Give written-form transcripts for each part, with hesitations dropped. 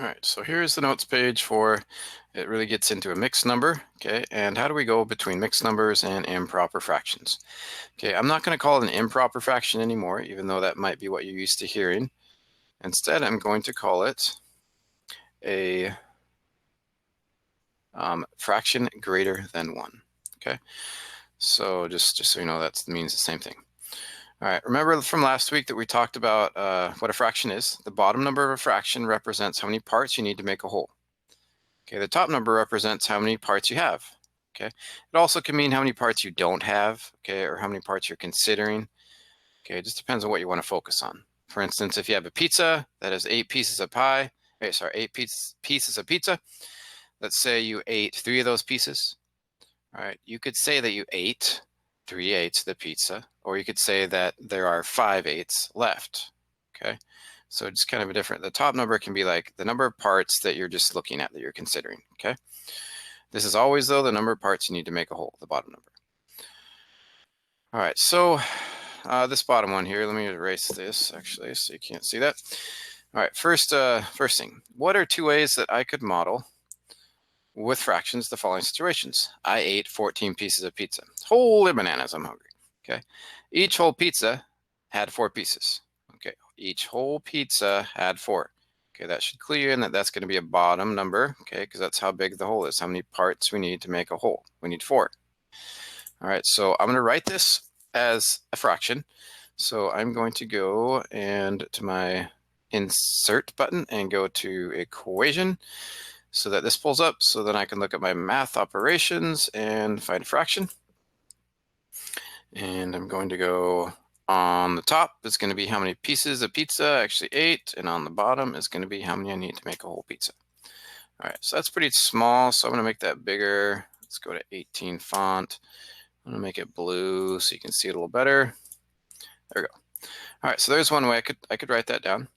All right, so here's the notes page for, it really gets into a mixed number, okay, and how do we go between mixed numbers and improper fractions? Okay, I'm not going to call it an improper fraction anymore, even though that might be what you're used to hearing. Instead, I'm going to call it a fraction greater than 1, okay? So just so you know, that means the same thing. All right, remember from last week that we talked about what a fraction is. The bottom number of a fraction represents how many parts you need to make a whole. Okay, the top number represents how many parts you have. Okay, it also can mean how many parts you don't have, okay, or how many parts you're considering. Okay, it just depends on what you want to focus on. For instance, if you have a pizza that has 8 pieces of pie, sorry, 8 pieces of pizza, let's say you ate 3 of those pieces. All right, you could say that you ate 3/8 of the pizza, or you could say that there are 5/8 left. Okay, so it's kind of a different, the top number can be like the number of parts that you're just looking at, that you're considering. Okay, this is always, though, the number of parts you need to make a whole, the bottom number. All right, so this bottom one here, let me erase this actually so you can't see that. All right, first thing, what are 2 ways that I could model with fractions the following situations? I ate 14 pieces of pizza. Holy bananas, I'm hungry. Okay, each whole pizza had 4 pieces. Okay, each whole pizza had 4. Okay, that should clue you in that that's going to be a bottom number, okay, because that's how big the whole is, how many parts we need to make a whole. We need 4. All right, so I'm going to write this as a fraction. So I'm going to go and to my insert button and go to equation so that this pulls up, so then I can look at my math operations and find a fraction. And I'm going to go on the top, it's going to be how many pieces of pizza I actually ate, and on the bottom is going to be how many I need to make a whole pizza. All right, so that's pretty small, so I'm going to make that bigger. Let's go to 18 font. I'm going to make it blue so you can see it a little better. There we go. All right, so there's one way I could write that down.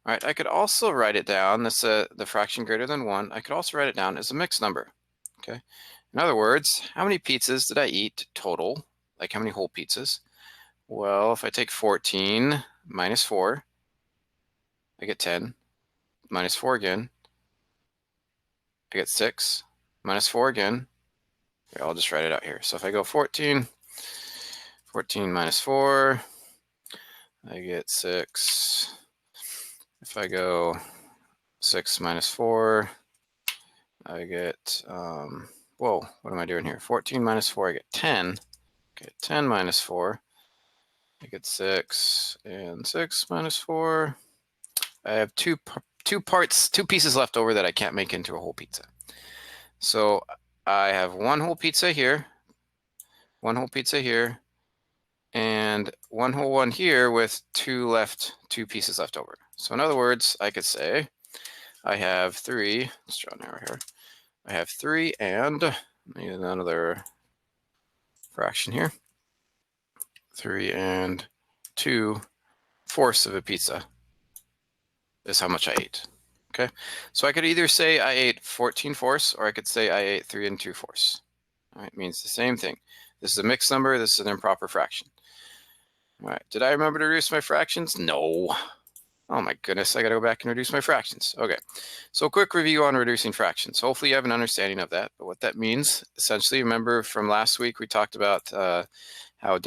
All right, I could also write it down, this the fraction greater than 1, I could also write it down as a mixed number, okay? In other words, how many pizzas did I eat total? Like how many whole pizzas? Well, if I take 14 minus 4, I get 10. Minus 4 again, I get 6. Minus 4 again. Here, I'll just write it out here. So if I go 14 minus 4, I get 6. If I go 6 minus 4, I get, whoa, what am I doing here? 14 minus 4, I get 10. Okay, 10 minus 4, I get 6. And 6 minus 4, I have two pieces left over that I can't make into a whole pizza. So I have one whole pizza here, and one whole one here with 2 pieces left over. So in other words, I could say I have 3, let's draw an arrow here. I have 3 and, need another fraction here, 3 and 2/4 of a pizza is how much I ate. Okay, so I could either say I ate 14/4, or I could say I ate 3 and 2/4. All right, means the same thing. This is a mixed number, this is an improper fraction. All right, did I remember to reduce my fractions? No. Oh my goodness, I gotta go back and reduce my fractions. Okay, so quick review on reducing fractions. Hopefully you have an understanding of that, but what that means, essentially, remember from last week we talked about how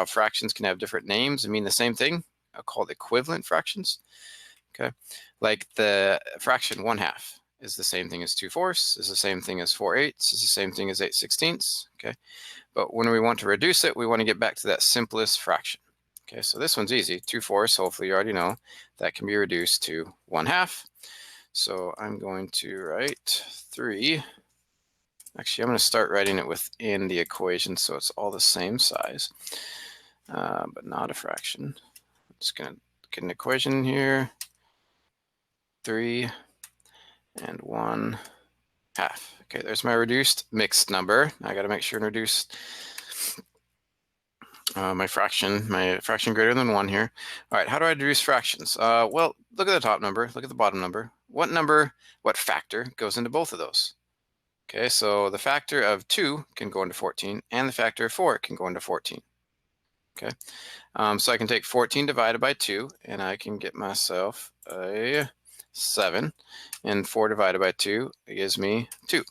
fractions can have different names and mean the same thing, called equivalent fractions. Okay, like the fraction 1/2 is the same thing as 2/4, is the same thing as 4/8, is the same thing as 8/16. Okay, but when we want to reduce it, we want to get back to that simplest fraction. Okay, so this one's easy. 2/4, hopefully you already know, that can be reduced to 1/2. So I'm going to write 3. Actually, I'm going to start writing it within the equation so it's all the same size, but not a fraction. I'm just going to get an equation here. 3 and 1/2. Okay, there's my reduced mixed number. I got to make sure and reduce my fraction greater than 1 here. All right, how do I reduce fractions? Well, look at the top number, look at the bottom number. What factor goes into both of those? Okay, so the factor of 2 can go into 14, and the factor of 4 can go into 14. Okay, so I can take 14 divided by 2, and I can get myself a 7. And 4 divided by 2, it gives me 2.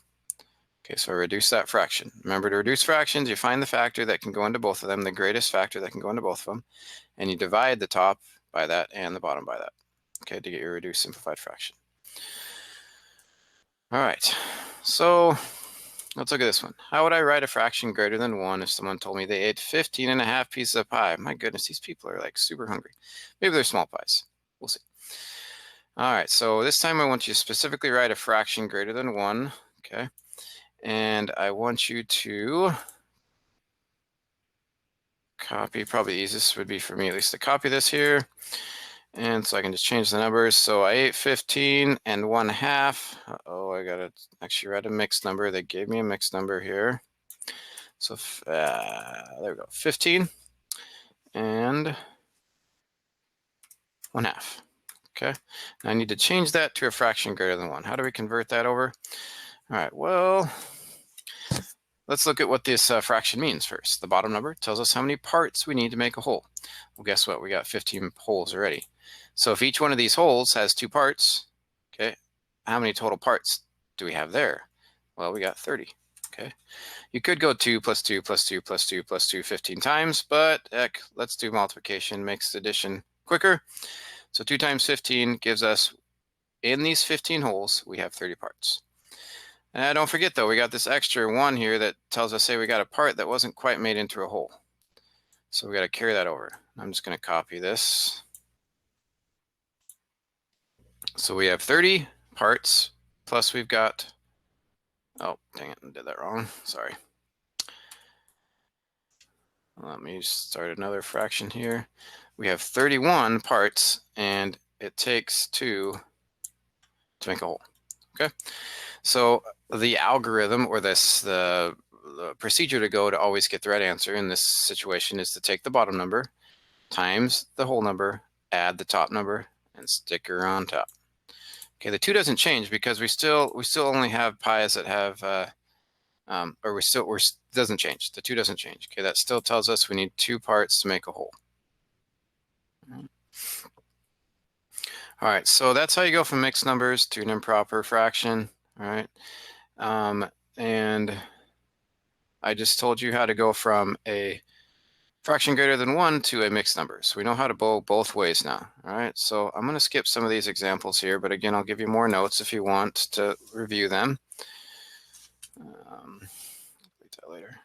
Okay, so I reduce that fraction. Remember, to reduce fractions, you find the factor that can go into both of them, the greatest factor that can go into both of them, and you divide the top by that and the bottom by that, okay, to get your reduced simplified fraction. All right, so let's look at this one. How would I write a fraction greater than 1 if someone told me they ate 15.5 pieces of pie? My goodness, these people are like super hungry. Maybe they're small pies. We'll see. All right, so this time I want you to specifically write a fraction greater than 1, okay? And I want you to copy, probably the easiest would be for me at least to copy this here. And so I can just change the numbers. So I ate 15 and 1/2. Uh-oh, I gotta actually write a mixed number. They gave me a mixed number here. So there we go, 15 and 1/2. Okay, now I need to change that to a fraction greater than 1. How do we convert that over? All right, well, let's look at what this fraction means first. The bottom number tells us how many parts we need to make a whole. Well, guess what? We got 15 wholes already. So if each one of these wholes has 2 parts, okay, how many total parts do we have there? Well, we got 30, okay? You could go 2 plus 2 plus 2 plus 2 plus 2 15 times, but heck, let's do multiplication, makes addition quicker. So 2 times 15 gives us, in these 15 wholes, we have 30 parts. And don't forget though, we got this extra 1 here that tells us, say, we got a part that wasn't quite made into a whole. So we got to carry that over. I'm just going to copy this. So we have 30 parts, plus we've got, oh, dang it, I did that wrong. Sorry. Let me start another fraction here. We have 31 parts, and it takes 2 to make a whole. Okay, so the algorithm, or the procedure to go to always get the right answer in this situation is to take the bottom number times the whole number, add the top number, and stick her on top. Okay, the 2 doesn't change because we still only have pies that have doesn't change. The 2 doesn't change. Okay, that still tells us we need 2 parts to make a whole. All right, so that's how you go from mixed numbers to an improper fraction. All right, and I just told you how to go from a fraction greater than 1 to a mixed number. So we know how to go both ways now. All right, so I'm going to skip some of these examples here, but again, I'll give you more notes if you want to review them. Delete that later.